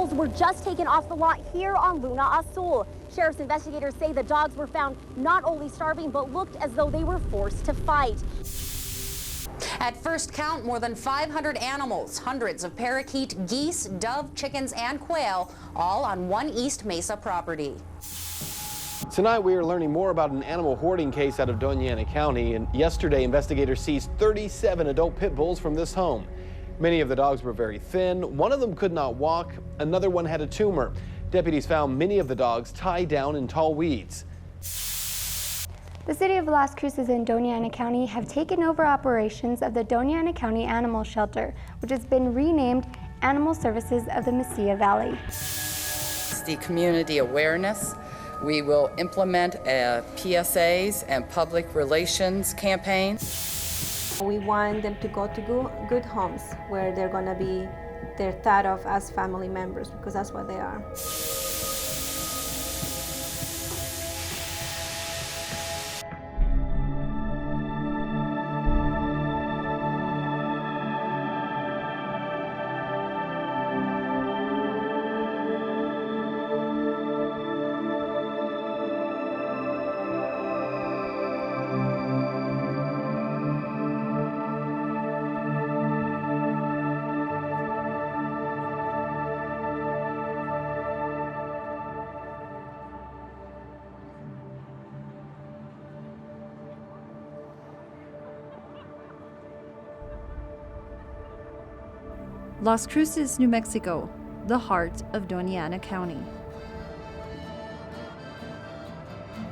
animals were just taken off the lot here on Luna Azul. Sheriff's investigators say the dogs were found not only starving, but looked as though they were forced to fight. At first count, more than 500 animals, hundreds of parakeet, geese, dove, chickens, and quail, all on one East Mesa property. Tonight we are learning more about an animal hoarding case out of Doña Ana County, and yesterday investigators seized 37 adult pit bulls from this home. Many of the dogs were very thin, one of them could not walk, another one had a tumor. Deputies found many of the dogs tied down in tall weeds. The city of Las Cruces and Doña Ana County have taken over operations of the Doña Ana County Animal Shelter, which has been renamed Animal Services of the Mesilla Valley. The community awareness. We will implement PSAs and public relations campaigns. We want them to go to good homes where they're going to be, they're thought of as family members, because that's what they are. Las Cruces, New Mexico, the heart of Doña Ana County.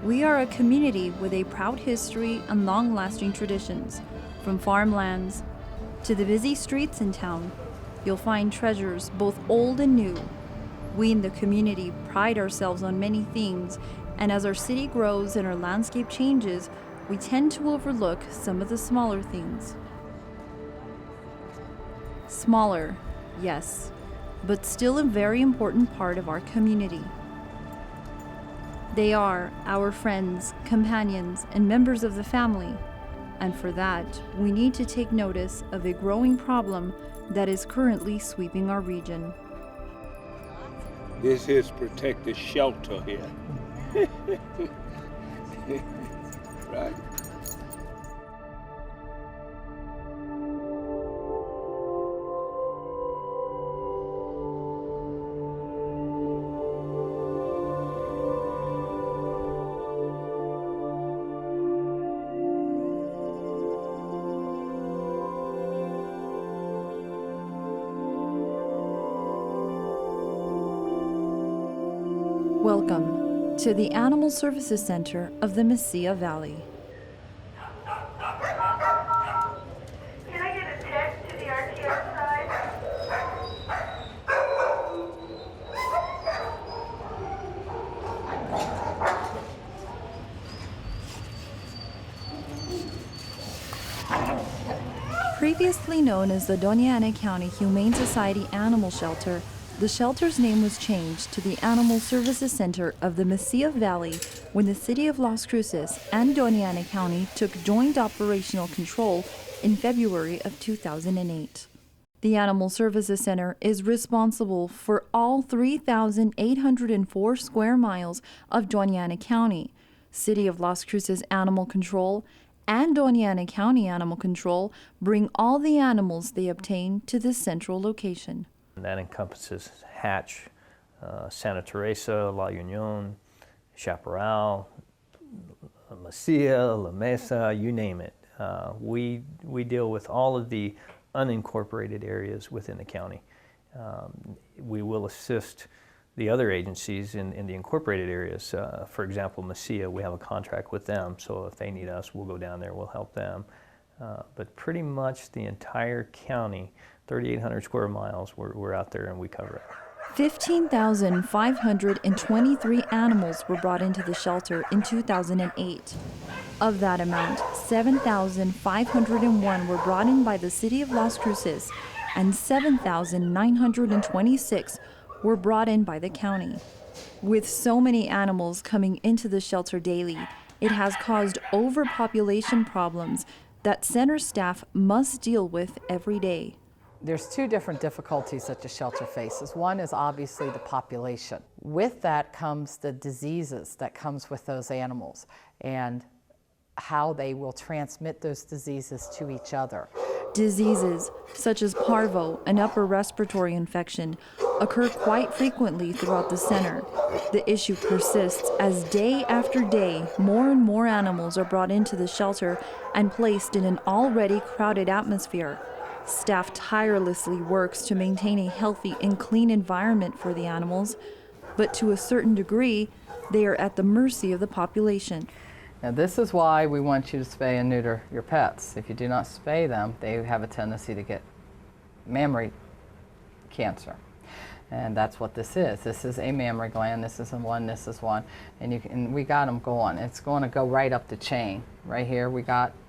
We are a community with a proud history and long-lasting traditions. From farmlands to the busy streets in town, you'll find treasures both old and new. We in the community pride ourselves on many things, and as our city grows and our landscape changes, we tend to overlook some of the smaller things. Smaller, yes, but still a very important part of our community. They are our friends, companions, and members of the family, and for that, we need to take notice of a growing problem that is currently sweeping our region. This is protected shelter here. Right. Welcome to the Animal Services Center of the Mesilla Valley. Can I get a check to the RTO side? Previously known as the Doña Ana County Humane Society Animal Shelter, the shelter's name was changed to the Animal Services Center of the Mesilla Valley when the city of Las Cruces and Doña Ana County took joint operational control in February of 2008. The Animal Services Center is responsible for all 3,804 square miles of Doña Ana County. City of Las Cruces Animal Control and Doña Ana County Animal Control bring all the animals they obtain to this central location. That encompasses Hatch, Santa Teresa, La Union, Chaparral, Mesilla, La Mesa, you name it. We deal with all of the unincorporated areas within the county. We will assist the other agencies in the incorporated areas. For example, Mesilla, we have a contract with them, so if they need us, we'll go down there, we'll help them. But pretty much the entire county, 3,800 square miles, we're out there and we cover it. 15,523 animals were brought into the shelter in 2008. Of that amount, 7,501 were brought in by the city of Las Cruces, and 7,926 were brought in by the county. With so many animals coming into the shelter daily, it has caused overpopulation problems that center staff must deal with every day. There's two different difficulties that the shelter faces. One is obviously the population. With that comes the diseases that comes with those animals and how they will transmit those diseases to each other. Diseases such as parvo, an upper respiratory infection, occur quite frequently throughout the center. The issue persists as day after day, more and more animals are brought into the shelter and placed in an already crowded atmosphere. Staff tirelessly works to maintain a healthy and clean environment for the animals, but to a certain degree, they are at the mercy of the population. Now this is why we want you to spay and neuter your pets. If you do not spay them, they have a tendency to get mammary cancer. And that's what this is. This is a mammary gland, this is one, this is one. And we got them going. It's going to go right up the chain. Right here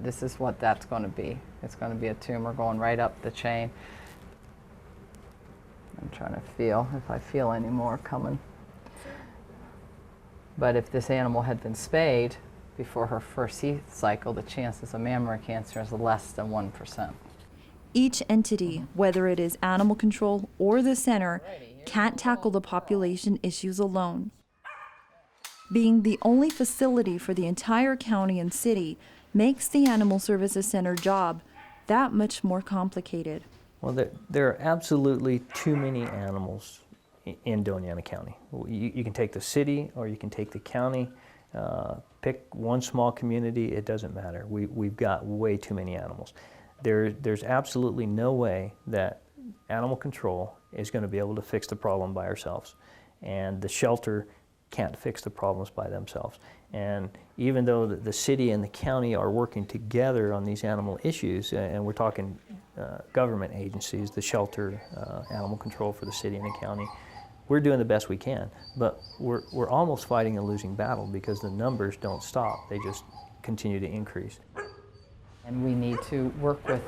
this is what that's going to be. It's going to be a tumor going right up the chain. I'm trying to feel if I feel any more coming. But if this animal had been spayed before her first heat cycle, the chances of mammary cancer is less than 1%. Each entity, whether it is animal control or the center, can't tackle the population issues alone. Being the only facility for the entire county and city makes the Animal Services Center job that much more complicated. Well, there are absolutely too many animals in Doña Ana County. You can take the city or you can take the county. Pick one small community, it doesn't matter. We've got way too many animals. There's absolutely no way that animal control is going to be able to fix the problem by ourselves. And the shelter can't fix the problems by themselves. And even though the city and the county are working together on these animal issues, and we're talking government agencies, the shelter, animal control for the city and the county, we're doing the best we can, but we're almost fighting a losing battle because the numbers don't stop. They just continue to increase. And we need to work with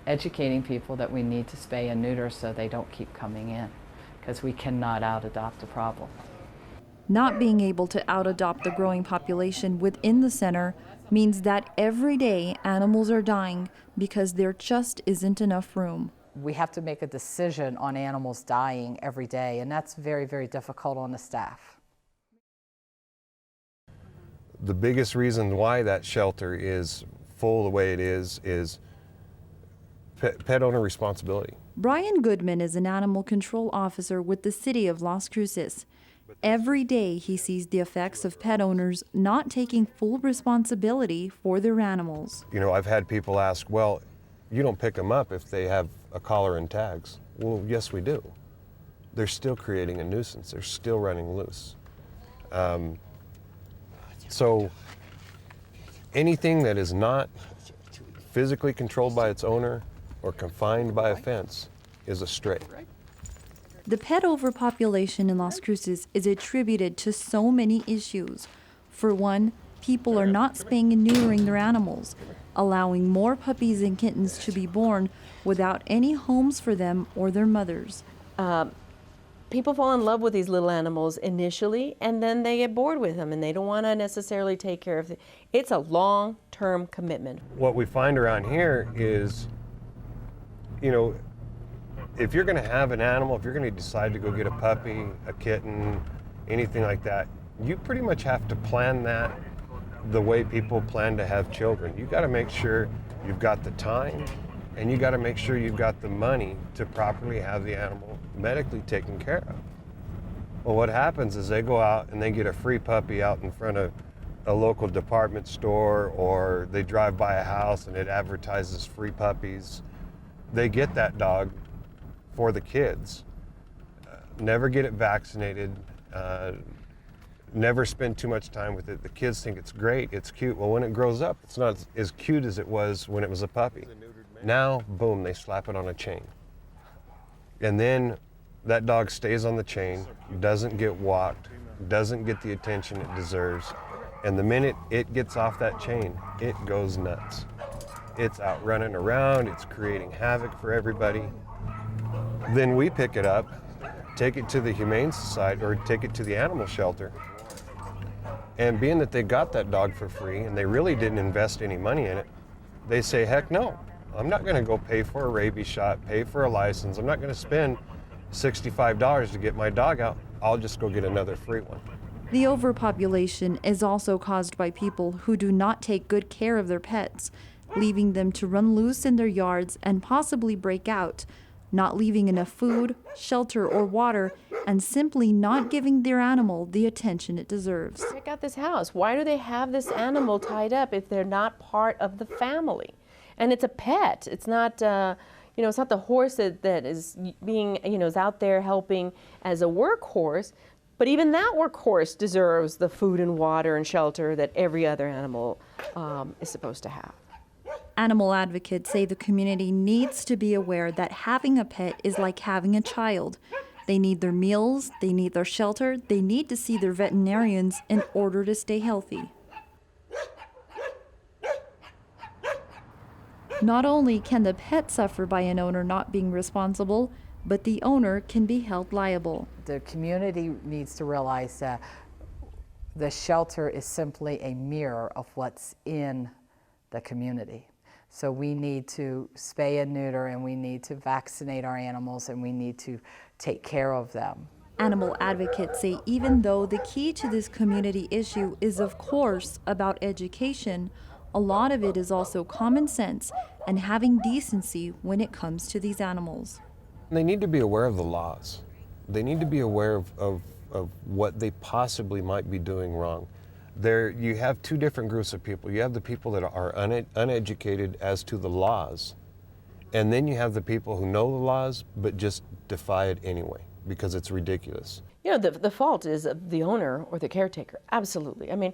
educating people that we need to spay and neuter so they don't keep coming in, because we cannot out-adopt the problem. Not being able to out-adopt the growing population within the center means that every day animals are dying because there just isn't enough room. We have to make a decision on animals dying every day, and that's very, very difficult on the staff. The biggest reason why that shelter is full the way it is pet owner responsibility. Brian Goodman is an animal control officer with the city of Las Cruces. Every day he sees the effects of pet owners not taking full responsibility for their animals. You know, I've had people ask, well, you don't pick them up if they have a collar and tags. Well, yes, we do. They're still creating a nuisance. They're still running loose. So anything that is not physically controlled by its owner or confined by a fence is a stray. The pet overpopulation in Las Cruces is attributed to so many issues. For one, people are not spaying and neutering their animals, allowing more puppies and kittens to be born without any homes for them or their mothers. People fall in love with these little animals initially, and then they get bored with them, and they don't want to necessarily take care of them. It's a long-term commitment. What we find around here is, you know, if you're going to have an animal, if you're going to decide to go get a puppy, a kitten, anything like that, you pretty much have to plan that the way people plan to have children. You got to make sure you've got the time, and you got to make sure you've got the money to properly have the animal medically taken care of. Well, what happens is they go out and they get a free puppy out in front of a local department store, or they drive by a house and it advertises free puppies. They get that dog for the kids, never get it vaccinated, never spend too much time with it. The kids think it's great, it's cute. Well, when it grows up, it's not as cute as it was when it was a puppy. Now, boom, they slap it on a chain. And then that dog stays on the chain, doesn't get walked, doesn't get the attention it deserves. And the minute it gets off that chain, it goes nuts. It's out running around, it's creating havoc for everybody. Then we pick it up, take it to the Humane Society or take it to the animal shelter. And being that they got that dog for free and they really didn't invest any money in it, they say, heck no, I'm not going to go pay for a rabies shot, pay for a license. I'm not going to spend $65 to get my dog out. I'll just go get another free one. The overpopulation is also caused by people who do not take good care of their pets, leaving them to run loose in their yards and possibly break out, not leaving enough food, shelter, or water, and simply not giving their animal the attention it deserves. Check out this house. Why do they have this animal tied up if they're not part of the family? And it's a pet. It's not, it's not the horse that is being, is out there helping as a workhorse. But even that workhorse deserves the food and water and shelter that every other animal is supposed to have. Animal advocates say the community needs to be aware that having a pet is like having a child. They need their meals, they need their shelter, they need to see their veterinarians in order to stay healthy. Not only can the pet suffer by an owner not being responsible, but the owner can be held liable. The community needs to realize that the shelter is simply a mirror of what's in the community. So we need to spay and neuter, and we need to vaccinate our animals, and we need to take care of them. Animal advocates say even though the key to this community issue is of course about education, a lot of it is also common sense and having decency when it comes to these animals. They need to be aware of the laws. They need to be aware of what they possibly might be doing wrong. You have two different groups of people. You have the people that are uneducated as to the laws, and then you have the people who know the laws but just defy it anyway because it's ridiculous. The fault is of the owner or the caretaker, absolutely. I mean,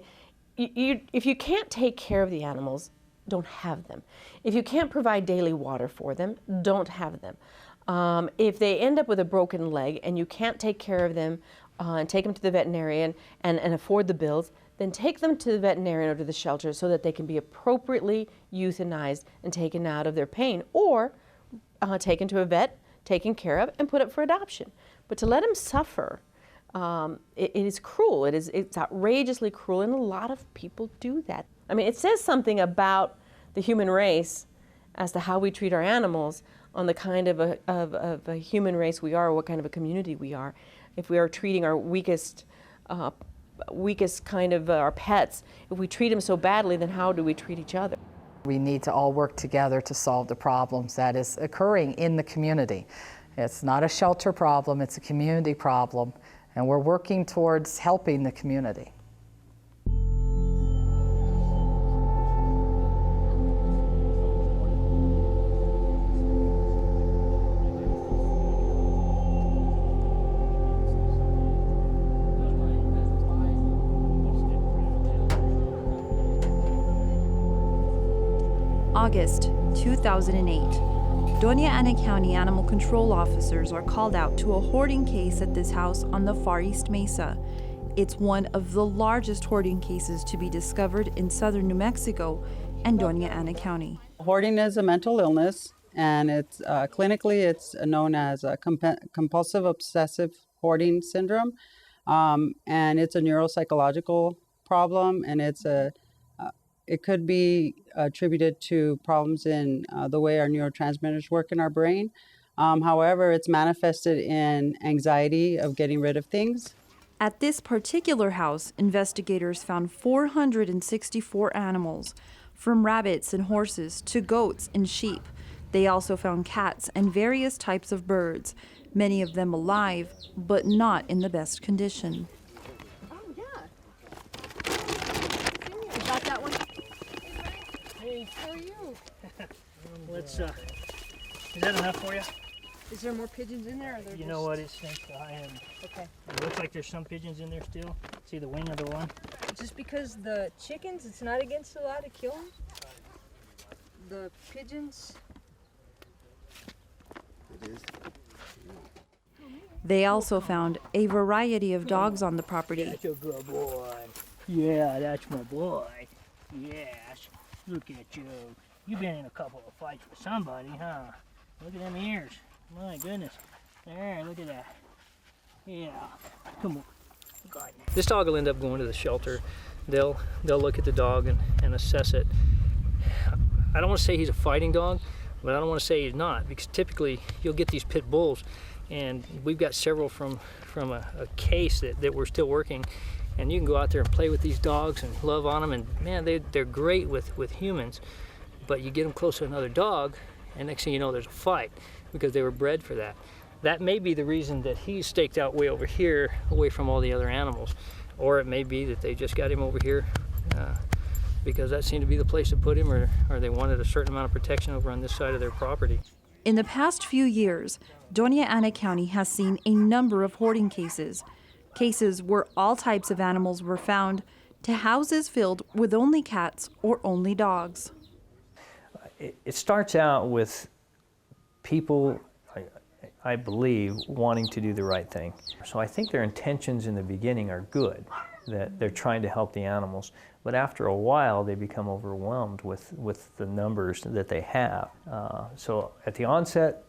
if you can't take care of the animals, don't have them. If you can't provide daily water for them, don't have them. If they end up with a broken leg and you can't take care of them and take them to the veterinarian and afford the bills, then take them to the veterinarian or to the shelter so that they can be appropriately euthanized and taken out of their pain, or taken to a vet, taken care of, and put up for adoption. But to let them suffer, it is cruel. It's outrageously cruel, and a lot of people do that. I mean, it says something about the human race as to how we treat our animals on the kind of a human race we are, or what kind of a community we are. If we are treating our weakest kind of our pets, if we treat them so badly, then how do we treat each other? We need to all work together to solve the problems that is occurring in the community. It's not a shelter problem, it's a community problem, and we're working towards helping the community. August 2008. Doña Ana County animal control officers are called out to a hoarding case at this house on the Far East Mesa. It's one of the largest hoarding cases to be discovered in southern New Mexico and Doña Ana County. Hoarding is a mental illness, and it's clinically it's known as a compulsive obsessive hoarding syndrome, and it's a neuropsychological problem, and it could be attributed to problems in the way our neurotransmitters work in our brain. However, it's manifested in anxiety of getting rid of things. At this particular house, investigators found 464 animals, from rabbits and horses to goats and sheep. They also found cats and various types of birds, many of them alive, but not in the best condition. Oh, yeah. You got that one? Hey. How are you? Let's, is that enough for you? Is there more pigeons in there? Or You know what, it stinks to high end. Okay. It looks like there's some pigeons in there still. See the wing of the one? Just because the chickens, it's not against the law to kill them. The pigeons. It is. They also found a variety of dogs on the property. That's a good boy. Yeah, that's my boy. Yes. Look at you. You've been in a couple of fights with somebody, huh? Look at them ears. My goodness. There, look at that. Yeah. Come on. God. This dog will end up going to the shelter. They'll look at the dog and assess it. I don't want to say he's a fighting dog, but I don't want to say he's not, because typically you'll get these pit bulls, and we've got several from a case that we're still working, and you can go out there and play with these dogs and love on them, and man, they're great with humans, but you get them close to another dog, and next thing you know, there's a fight, because they were bred for that. That may be the reason that he's staked out way over here, away from all the other animals, or it may be that they just got him over here because that seemed to be the place to put him, or they wanted a certain amount of protection over on this side of their property. In the past few years, Doña Ana County has seen a number of hoarding cases where all types of animals were found, to houses filled with only cats or only dogs. It starts out with people, I believe, wanting to do the right thing. So I think their intentions in the beginning are good, that they're trying to help the animals, but after a while they become overwhelmed with the numbers that they have. So at the onset,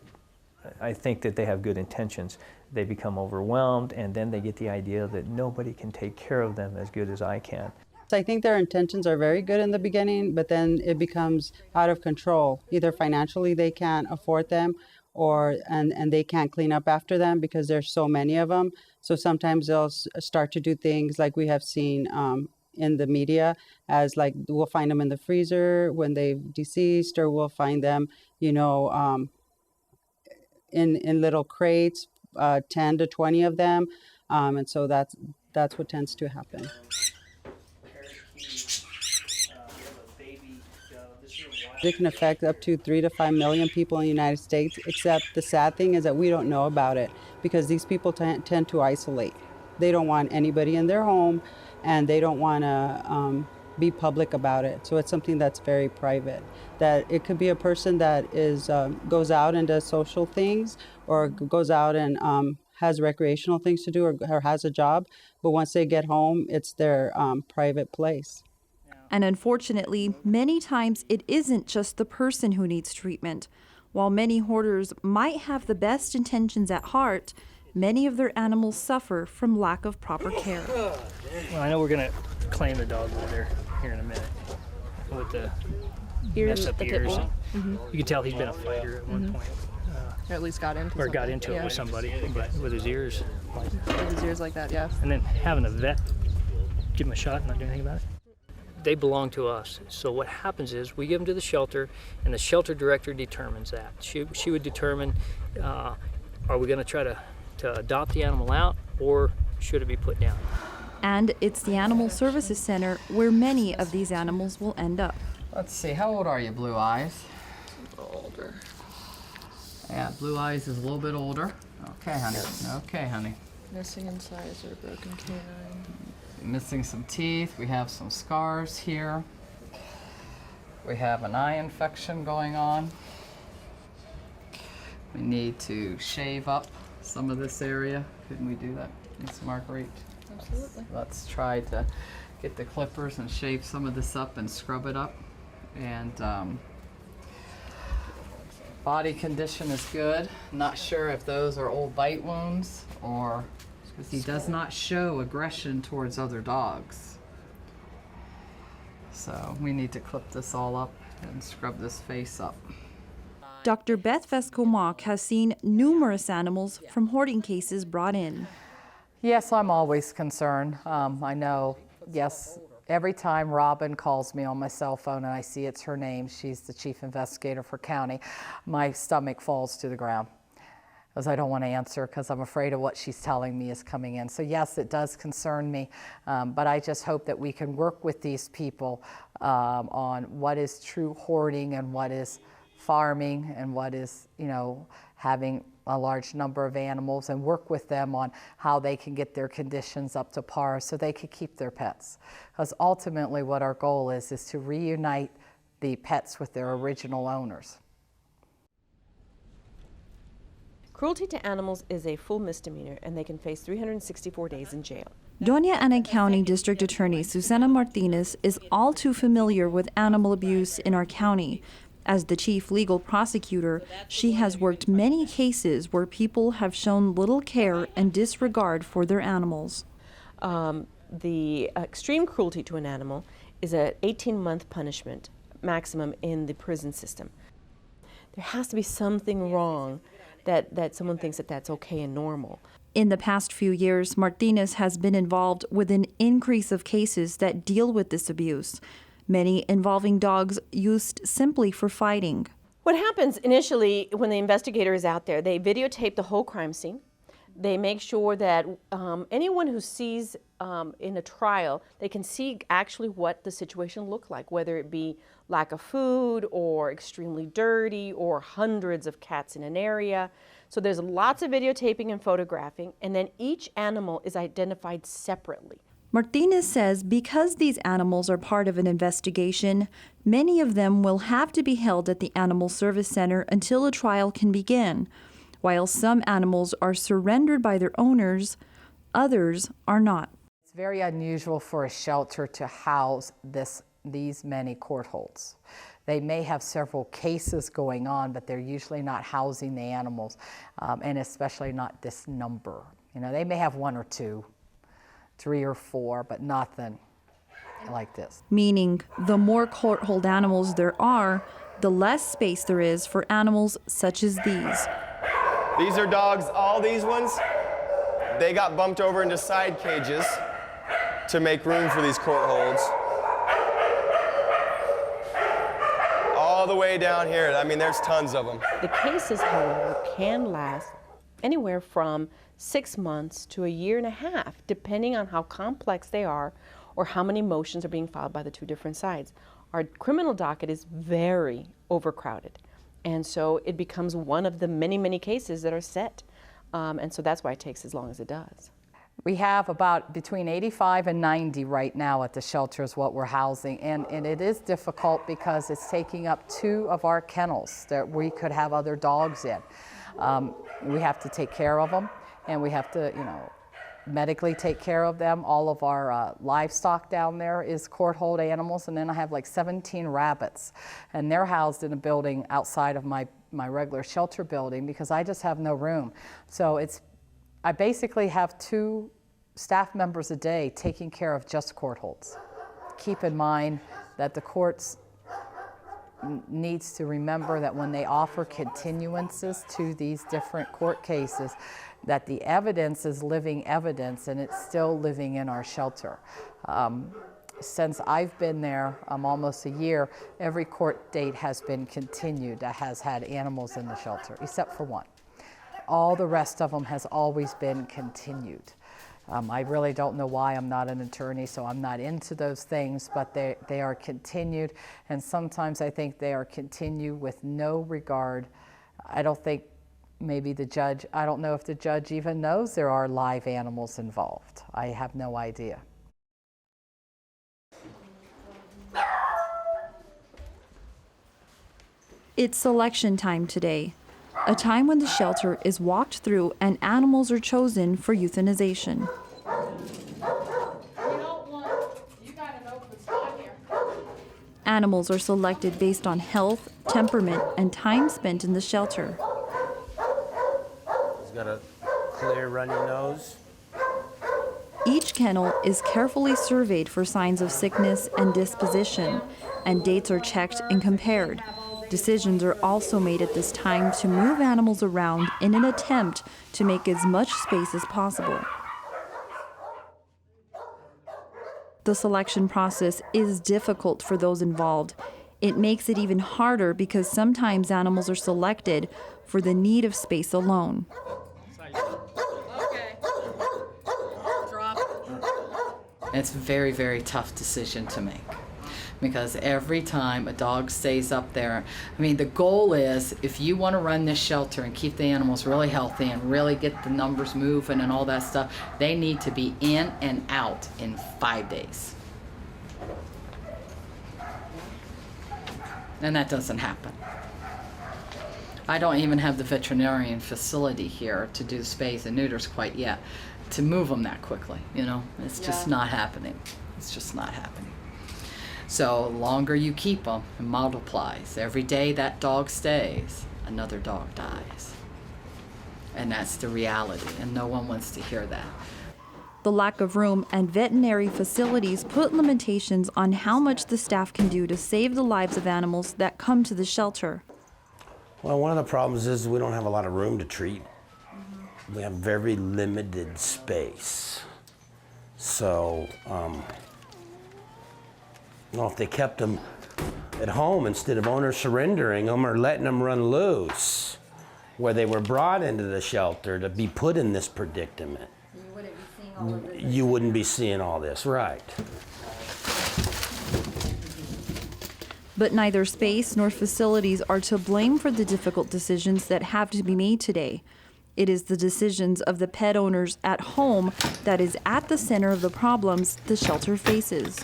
I think that they have good intentions. They become overwhelmed, and then they get the idea that nobody can take care of them as good as I can. I think their intentions are very good in the beginning, but then it becomes out of control. Either financially they can't afford them, and they can't clean up after them because there's so many of them. So sometimes they'll start to do things like we have seen in the media, as like we'll find them in the freezer when they've deceased, or we'll find them, in little crates, 10 to 20 of them, and so that's what tends to happen. It can affect up to 3 to 5 million people in the United States, except the sad thing is that we don't know about it because these people tend to isolate. They don't want anybody in their home, and they don't want to be public about it. So it's something that's very private. That it could be a person that goes out and does social things, or goes out and has recreational things to do, or has a job, but once they get home, it's their private place. And unfortunately, many times it isn't just the person who needs treatment. While many hoarders might have the best intentions at heart, many of their animals suffer from lack of proper care. Well, I know we're going to claim the dog over there here in a minute with the messed up ears. You can tell he's been a fighter at one point. Or at least got into it with somebody, but with his ears. With his ears like that, yeah. And then having a vet give him a shot and not do anything about it. They belong to us. So what happens is we give them to the shelter, and the shelter director determines that. She would determine, are we going to try to adopt the animal out, or should it be put down? And it's the Animal Services Center where many of these animals will end up. Let's see, how old are you, Blue Eyes? Older. Yeah, Blue Eyes is a little bit older. Okay, honey. Okay, honey. Missing incisor, broken canine. Missing some teeth. We have some scars here. We have an eye infection going on. We need to shave up some of this area. Couldn't we do that, Miss Marguerite? Absolutely. Let's try to get the clippers and shave some of this up and scrub it up. And body condition is good. Not sure if those are old bite wounds or because he does not show aggression towards other dogs. So we need to clip this all up and scrub this face up. Dr. Beth Vescomock has seen numerous animals from hoarding cases brought in. Yes, I'm always concerned. I know, yes, every time Robin calls me on my cell phone and I see it's her name, she's the chief investigator for county, my stomach falls to the ground. Because I don't want to answer because I'm afraid of what she's telling me is coming in. So yes, it does concern me, but I just hope that we can work with these people on what is true hoarding and what is farming and what is, having a large number of animals, and work with them on how they can get their conditions up to par so they can keep their pets. Because ultimately what our goal is to reunite the pets with their original owners. Cruelty to animals is a full misdemeanor, and they can face 364 days in jail. Doña Ana County District Attorney Susana Martinez is all too familiar with animal abuse in our county. As the chief legal prosecutor, she has worked many cases where people have shown little care and disregard for their animals. The extreme cruelty to an animal is an 18-month punishment maximum in the prison system. There has to be something wrong that someone thinks that that's okay and normal. In the past few years, Martinez has been involved with an increase of cases that deal with this abuse, many involving dogs used simply for fighting. What happens initially when the investigator is out there, they videotape the whole crime scene. They make sure that anyone who sees in a trial, they can see actually what the situation looked like, whether it be lack of food or extremely dirty or hundreds of cats in an area. So there's lots of videotaping and photographing, and then each animal is identified separately. Martinez says because these animals are part of an investigation, many of them will have to be held at the Animal Service Center until a trial can begin. While some animals are surrendered by their owners, others are not. It's very unusual for a shelter to house these many court holds. They may have several cases going on, but they're usually not housing the animals, and especially not this number. You know, they may have 1 or 2, 3 or 4, but nothing like this. Meaning, the more court hold animals there are, the less space there is for animals such as these. These are dogs, all these ones, they got bumped over into side cages to make room for these court holds. All the way down here, I mean, there's tons of them. The cases, however, can last anywhere from 6 months to 1.5 years, depending on how complex they are or how many motions are being filed by the 2 different sides. Our criminal docket is very overcrowded, and so it becomes one of the many, many cases that are set, and so that's why it takes as long as it does. We have about between 85 and 90 right now at the shelters what we're housing, and it is difficult because it's taking up 2 of our kennels that we could have other dogs in. We have to take care of them, and we have to, medically take care of them. All of our livestock down there is court hold animals, and then I have like 17 rabbits, and they're housed in a building outside of my regular shelter building because I just have no room. So I basically have 2 staff members a day taking care of just court holds. Keep in mind that the courts needs to remember that when they offer continuances to these different court cases, that the evidence is living evidence and it's still living in our shelter. Since I've been there almost a year, every court date has been continued that has had animals in the shelter, except for 1. All the rest of them has always been continued. I really don't know why. I'm not an attorney, so I'm not into those things, but they are continued, and sometimes I think they are continued with no regard. I don't think maybe the judge, I don't know if the judge even knows there are live animals involved. I have no idea. It's selection time today, a time when the shelter is walked through and animals are chosen for euthanization. Animals are selected based on health, temperament, and time spent in the shelter. He's got a clear runny nose. Each kennel is carefully surveyed for signs of sickness and disposition, and dates are checked and compared. Decisions are also made at this time to move animals around in an attempt to make as much space as possible. The selection process is difficult for those involved. It makes it even harder because sometimes animals are selected for the need of space alone. It's a very, very tough decision to make, because every time a dog stays up there, I mean, the goal is if you want to run this shelter and keep the animals really healthy and really get the numbers moving and all that stuff, they need to be in and out in 5 days. And that doesn't happen. I don't even have the veterinarian facility here to do spays and neuters quite yet, to move them that quickly, It's just not happening. It's just not happening. So the longer you keep them, it multiplies. Every day that dog stays, another dog dies. And that's the reality, and no one wants to hear that. The lack of room and veterinary facilities put limitations on how much the staff can do to save the lives of animals that come to the shelter. Well, one of the problems is we don't have a lot of room to treat. We have very limited space. So, if they kept them at home instead of owners surrendering them or letting them run loose, where they were brought into the shelter to be put in this predicament, you wouldn't be seeing all this, right? But neither space nor facilities are to blame for the difficult decisions that have to be made today. It is the decisions of the pet owners at home that is at the center of the problems the shelter faces.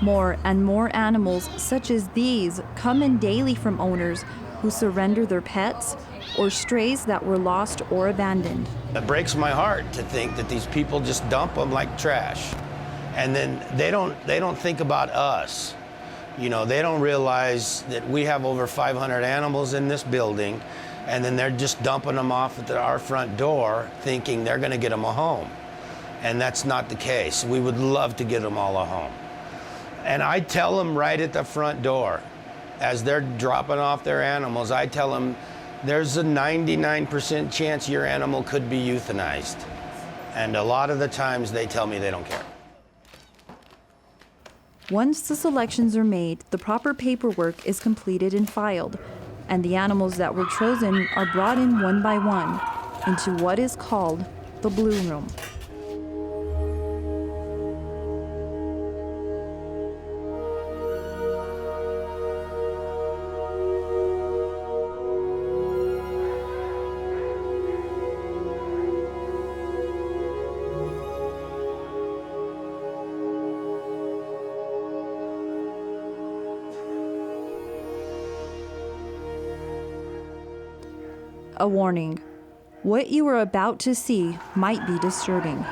More and more animals such as these come in daily from owners who surrender their pets or strays that were lost or abandoned. It breaks my heart to think that these people just dump them like trash. And then they don't think about us. You know, they don't realize that we have over 500 animals in this building, and then they're just dumping them off at our front door thinking they're gonna get them a home. And that's not the case. We would love to get them all a home. And I tell them right at the front door, as they're dropping off their animals, I tell them, there's a 99% chance your animal could be euthanized. And a lot of the times they tell me they don't care. Once the selections are made, the proper paperwork is completed and filed, and the animals that were chosen are brought in one by one into what is called the Blue Room. A warning. What you are about to see might be disturbing.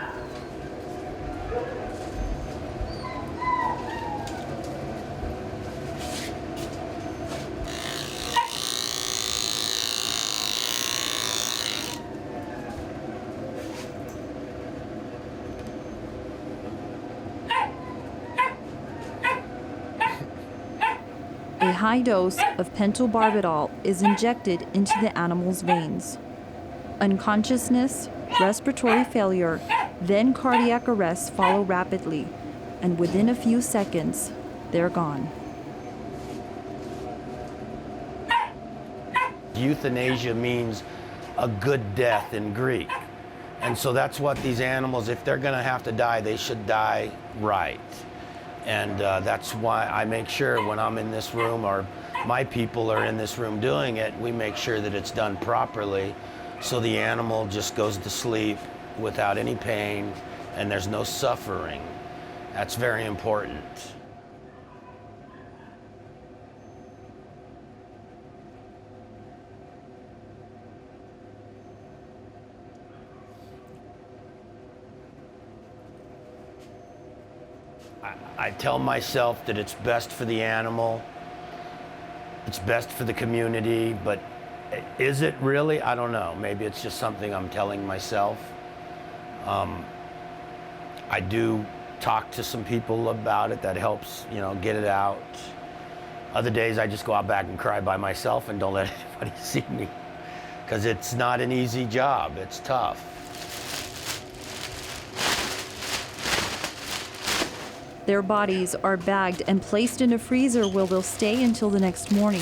A high dose of pentobarbital is injected into the animal's veins. Unconsciousness, respiratory failure, then cardiac arrest follow rapidly, and within a few seconds, they're gone. Euthanasia means a good death in Greek. And so that's what these animals, if they're gonna have to die, they should die right. And that's why I make sure when I'm in this room or my people are in this room doing it, we make sure that it's done properly so the animal just goes to sleep without any pain and there's no suffering. That's very important. I tell myself that it's best for the animal, it's best for the community, but is it really? I don't know. Maybe it's just something I'm telling myself. I do talk to some people about it. That helps, you know, get it out. Other days I just go out back and cry by myself and don't let anybody see me, because it's not an easy job. It's tough. Their bodies are bagged and placed in a freezer where they'll stay until the next morning.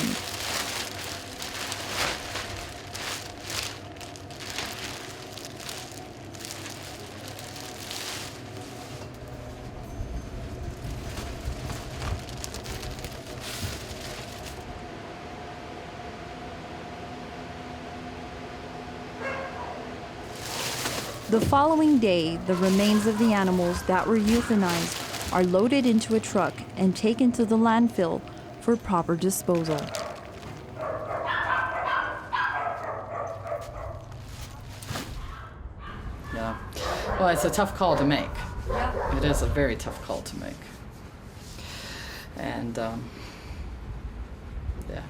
The following day, the remains of the animals that were euthanized are loaded into a truck and taken to the landfill for proper disposal. Yeah. Well, it's a tough call to make. Yeah. It is a very tough call to make. And, yeah.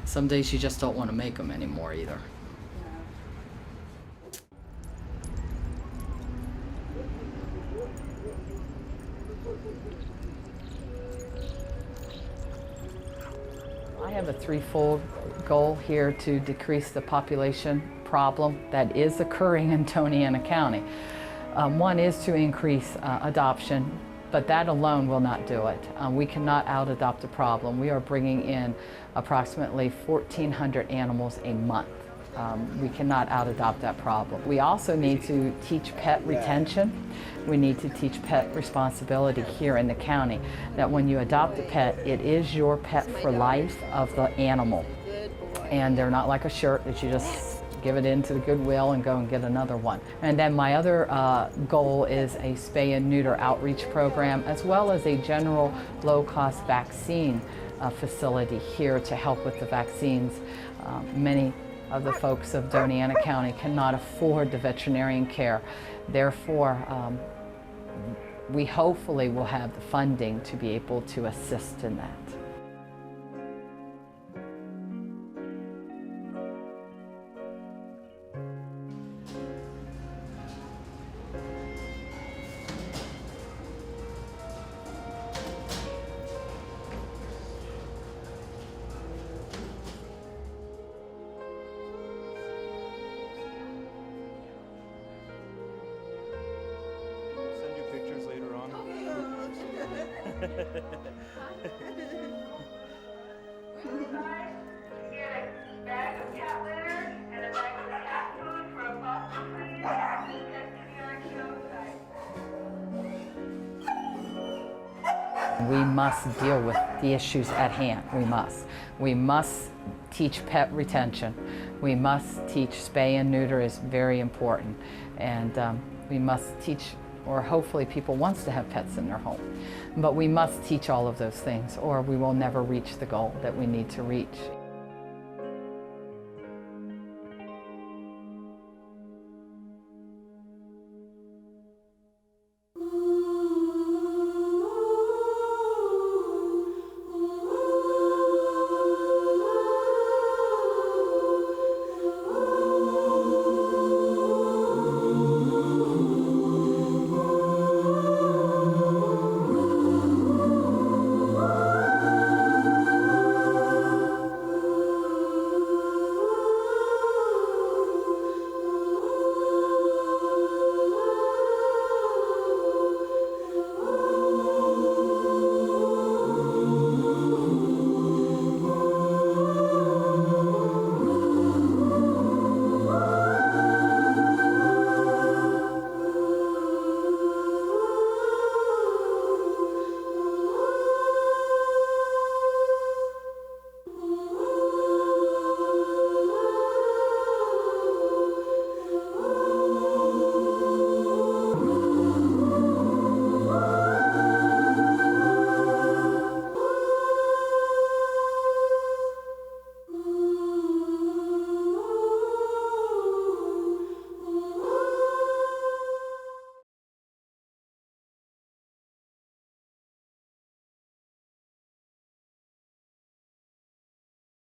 Some days you just don't want to make them anymore either. have a threefold goal here to decrease the population problem that is occurring in Doña County. One is to increase adoption, but that alone will not do it. We cannot out-adopt the problem. We are bringing in approximately 1,400 animals a month. We cannot out-adopt that problem. We also need to teach pet retention. We need to teach pet responsibility here in the county, that when you adopt a pet, it is your pet for life of the animal. And they're not like a shirt that you just give it into the Goodwill and go and get another one. And then my other goal is a spay and neuter outreach program, as well as a general low-cost vaccine facility here to help with the vaccines. Many of the folks of Doña County cannot afford the veterinarian care. Therefore, we hopefully will have the funding to be able to assist in that. Pictures later on. We must deal with the issues at hand. We must teach pet retention. We must teach spay and neuter is very important. And we must teach, or hopefully people wants to have pets in their home. But we must teach all of those things, or we will never reach the goal that we need to reach.